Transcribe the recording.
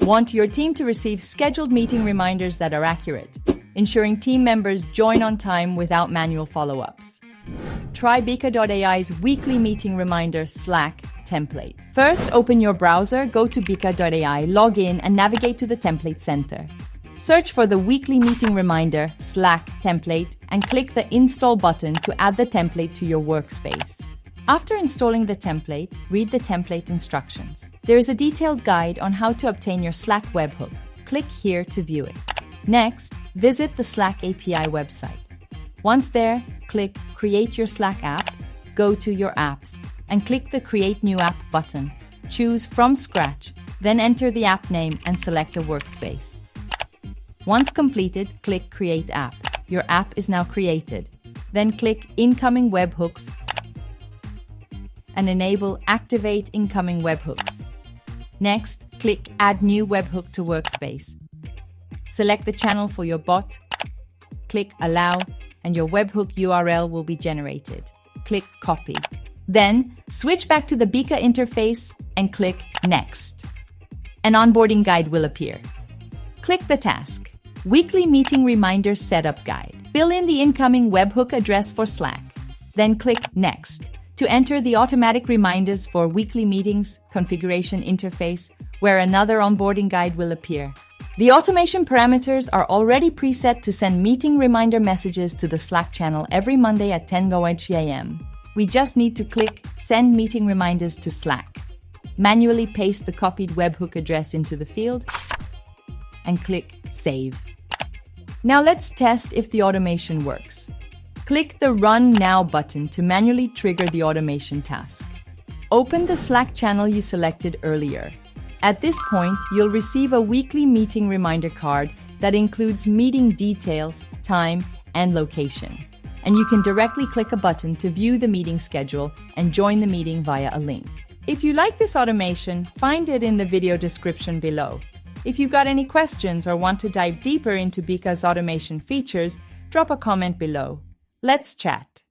Want your team to receive scheduled meeting reminders that are accurate, ensuring team members join on time without manual follow-ups. Try Bika.ai's weekly meeting reminder Slack template. First, open your browser, go to Bika.ai, log in, and navigate to the Template Center. Search for the weekly meeting reminder Slack template and click the Install button to add the template to your workspace. After installing the template, read the template instructions. There is a detailed guide on how to obtain your Slack webhook. Click here to view it. Next, visit the Slack API website. Once there, click Create Your Slack app, go to Your Apps, and click the Create New App button. Choose From Scratch, then enter the app name and select a workspace. Once completed, click Create App. Your app is now created. Then click Incoming Webhooks and enable Activate Incoming Webhooks. Next, click Add New Webhook to Workspace. Select the channel for your bot, click Allow, and your webhook URL will be generated. Click Copy. Then, switch back to the Bika interface and click Next. An onboarding guide will appear. Click the task, Weekly Meeting Reminder Setup Guide. Fill in the incoming webhook address for Slack. Then click Next to enter the automatic reminders for weekly meetings configuration interface, where another onboarding guide will appear. The automation parameters are already preset to send meeting reminder messages to the Slack channel every Monday at 10 a.m. We just need to click Send Meeting Reminders to Slack. Manually paste the copied webhook address into the field and click Save. Now let's test if the automation works. Click the Run Now button to manually trigger the automation task. Open the Slack channel you selected earlier. At this point, you'll receive a weekly meeting reminder card that includes meeting details, time, and location. And you can directly click a button to view the meeting schedule and join the meeting via a link. If you like this automation, find it in the video description below. If you've got any questions or want to dive deeper into Bika's automation features, drop a comment below. Let's chat.